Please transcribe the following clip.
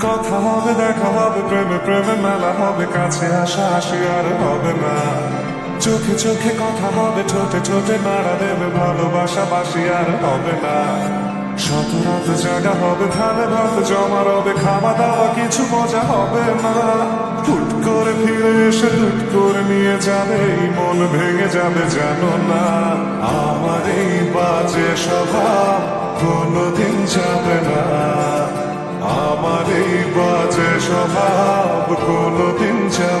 কথা হবে, দেখা হবে, প্রেমে প্রেমে মেলা হবে, কাছে আসা আসি আর হবে না। চোখে চোখে কথা হবে, ঠোঁটে ঠোঁটে নাড়া দেবে, ভালোবাসা বাসি আর হবে না। শত রাত জাগা হবে, ধানে ভাত জমা রবে, খাওয়া দাওয়া কিছু মজা হবে না। হুট করে ফিরে এসে হুট করে নিয়ে যাবে, এই মন ভেঙে যাবে জানো না। আমার এই বাজে স্বভাব কোনোদিন যাবে না, আমার এই বাজে স্বভাব কোনোদিন যাবে